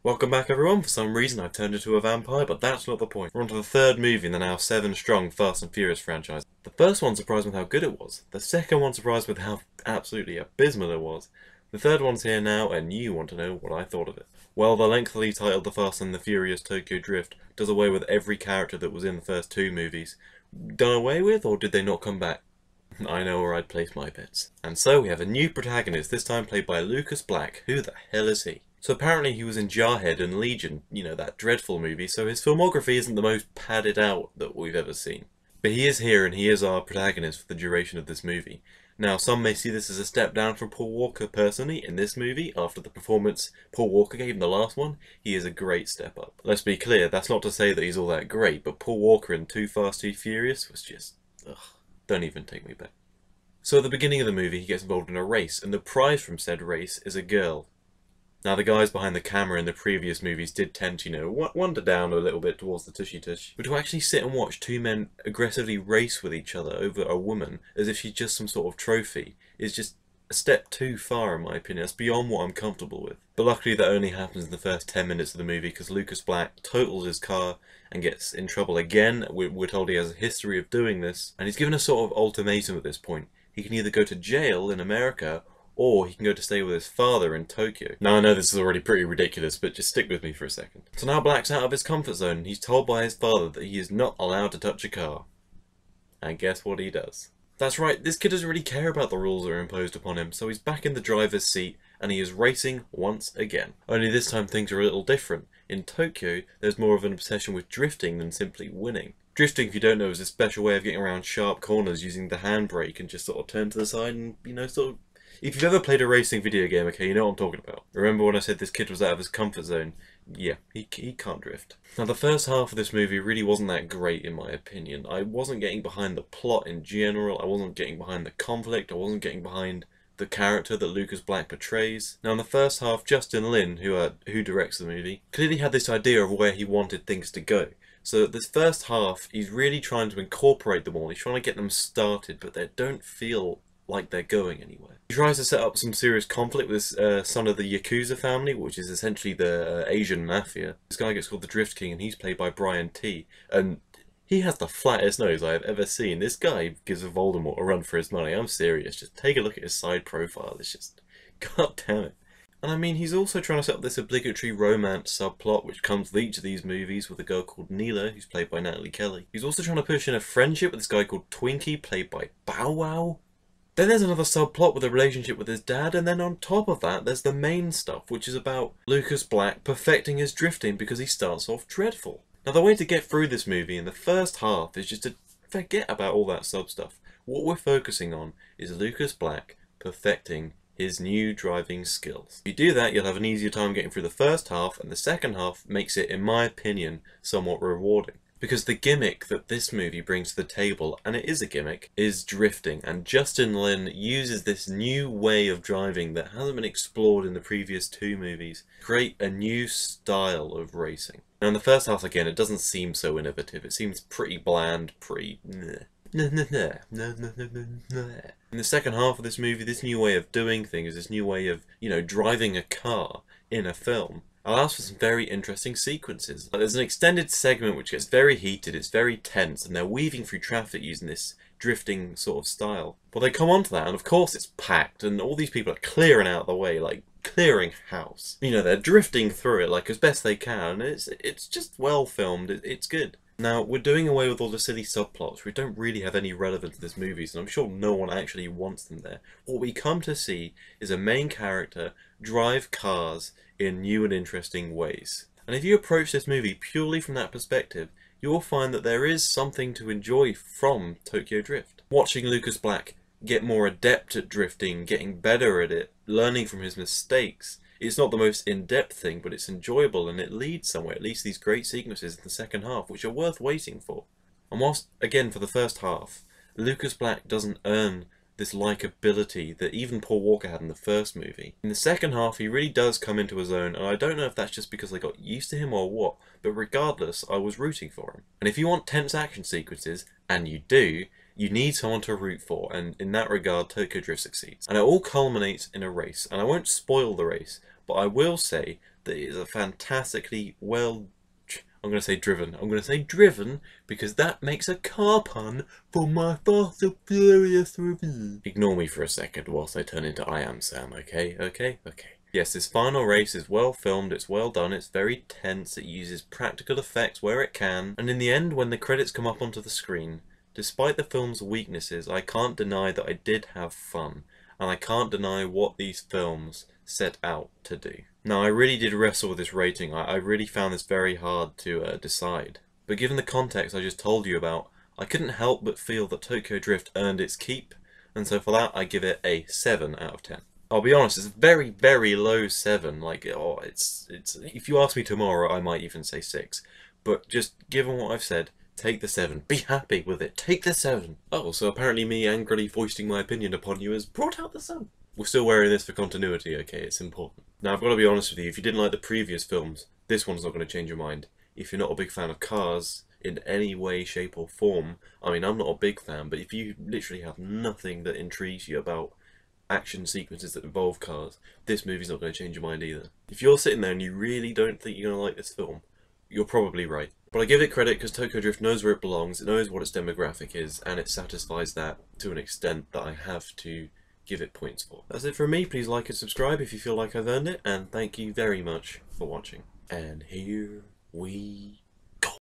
Welcome back everyone. For some reason I've turned into a vampire, but that's not the point. We're on to the third movie in the now 7-strong Fast and Furious franchise. The first one surprised me with how good it was. The second one surprised me with how absolutely abysmal it was. The third one's here now, and you want to know what I thought of it. Well, the lengthily titled The Fast and the Furious Tokyo Drift does away with every character that was in the first two movies. Done away with, or did they not come back? I know where I'd place my bets. And so we have a new protagonist, this time played by Lucas Black. Who the hell is he? So apparently he was in Jarhead and Legion, you know, that dreadful movie, so his filmography isn't the most padded out that we've ever seen. But he is here and he is our protagonist for the duration of this movie. Now, some may see this as a step down from Paul Walker. Personally, in this movie, after the performance Paul Walker gave in the last one, he is a great step up. Let's be clear, that's not to say that he's all that great, but Paul Walker in Too Fast, Too Furious was just, ugh, don't even take me back. So at the beginning of the movie, he gets involved in a race, and the prize from said race is a girl. Now, the guys behind the camera in the previous movies did tend to, you know, wander down a little bit towards the tushy tush. But to actually sit and watch two men aggressively race with each other over a woman as if she's just some sort of trophy is just a step too far, in my opinion. It's beyond what I'm comfortable with. But luckily that only happens in the first 10 minutes of the movie, because Lucas Black totals his car and gets in trouble again. We're told he has a history of doing this, and he's given a sort of ultimatum at this point. He can either go to jail in America, or he can go to stay with his father in Tokyo. Now I know this is already pretty ridiculous, but just stick with me for a second. So now Black's out of his comfort zone, and he's told by his father that he is not allowed to touch a car. And guess what he does? That's right, this kid doesn't really care about the rules that are imposed upon him, so he's back in the driver's seat, and he is racing once again. Only this time things are a little different. In Tokyo, there's more of an obsession with drifting than simply winning. Drifting, if you don't know, is a special way of getting around sharp corners using the handbrake and just sort of turn to the side and, you know, sort of... If you've ever played a racing video game, okay, you know what I'm talking about. Remember when I said this kid was out of his comfort zone? Yeah, he can't drift. Now, the first half of this movie really wasn't that great, in my opinion. I wasn't getting behind the plot in general, I wasn't getting behind the conflict, I wasn't getting behind the character that Lucas Black portrays. Now, in the first half, Justin Lin, who directs the movie, clearly had this idea of where he wanted things to go. So this first half, he's really trying to incorporate them all, he's trying to get them started, but they don't feel like they're going anywhere. He tries to set up some serious conflict with this son of the Yakuza family, which is essentially the Asian mafia. This guy gets called the Drift King, and he's played by Brian T. And he has the flattest nose I have ever seen. This guy gives Voldemort a run for his money. I'm serious. Just take a look at his side profile. It's just... God damn it. And I mean, he's also trying to set up this obligatory romance subplot which comes with each of these movies with a girl called Neela, who's played by Nathalie Kelley. He's also trying to push in a friendship with this guy called Twinkie, played by Bow Wow. Then there's another subplot with a relationship with his dad, and then on top of that there's the main stuff, which is about Lucas Black perfecting his drifting because he starts off dreadful. Now, the way to get through this movie in the first half is just to forget about all that sub stuff. What we're focusing on is Lucas Black perfecting his new driving skills. If you do that, you'll have an easier time getting through the first half, and the second half makes it, in my opinion, somewhat rewarding. Because the gimmick that this movie brings to the table, and it is a gimmick, is drifting. And Justin Lin uses this new way of driving that hasn't been explored in the previous two movies to create a new style of racing. Now in the first half, again, it doesn't seem so innovative. It seems pretty bland, pretty... In the second half of this movie, this new way of doing things, this new way of, you know, driving a car in a film, allows for some very interesting sequences. There's an extended segment which gets very heated, it's very tense, and they're weaving through traffic using this drifting sort of style. Well, they come onto that, and of course it's packed, and all these people are clearing out the way, like clearing house. You know, they're drifting through it like as best they can, and it's just well filmed, it's good. Now, we're doing away with all the silly subplots which don't really have any relevance to this movie, and I'm sure no one actually wants them there. What we come to see is a main character drive cars in new and interesting ways. And if you approach this movie purely from that perspective, you will find that there is something to enjoy from Tokyo Drift. Watching Lucas Black get more adept at drifting, getting better at it, learning from his mistakes, it's not the most in-depth thing, but it's enjoyable and it leads somewhere. It leads these great sequences in the second half, which are worth waiting for. And whilst, again, for the first half, Lucas Black doesn't earn this likability that even Paul Walker had in the first movie, in the second half he really does come into his own, and I don't know if that's just because I got used to him or what, but regardless, I was rooting for him. And if you want tense action sequences, and you do, you need someone to root for, and in that regard, Tokyo Drift succeeds. And it all culminates in a race, and I won't spoil the race, but I will say that is a fantastically well... I'm going to say driven. I'm going to say driven because that makes a car pun for my Fast and Furious review. Ignore me for a second whilst I turn into I Am Sam, okay? Okay? Okay. Yes, this final race is well filmed, it's well done, it's very tense, it uses practical effects where it can, and in the end, when the credits come up onto the screen, despite the film's weaknesses, I can't deny that I did have fun, and I can't deny what these films set out to do. Now, I really did wrestle with this rating. I really found this very hard to decide. But given the context I just told you about, I couldn't help but feel that Tokyo Drift earned its keep, and so for that I give it a 7 out of 10. I'll be honest, it's a very, very low 7. Like, oh, it's. If you ask me tomorrow, I might even say 6. But just given what I've said, take the 7. Be happy with it. Take the 7. Oh, so apparently me angrily foisting my opinion upon you has brought out the sun. We're still wearing this for continuity, okay? It's important. Now, I've got to be honest with you. If you didn't like the previous films, this one's not going to change your mind. If you're not a big fan of cars in any way, shape or form, I mean, I'm not a big fan, but if you literally have nothing that intrigues you about action sequences that involve cars, this movie's not going to change your mind either. If you're sitting there and you really don't think you're going to like this film, you're probably right. But I give it credit because Tokyo Drift knows where it belongs, it knows what its demographic is, and it satisfies that to an extent that I have to give it points for. That's it from me. Please like and subscribe if you feel like I've earned it, and thank you very much for watching. And here we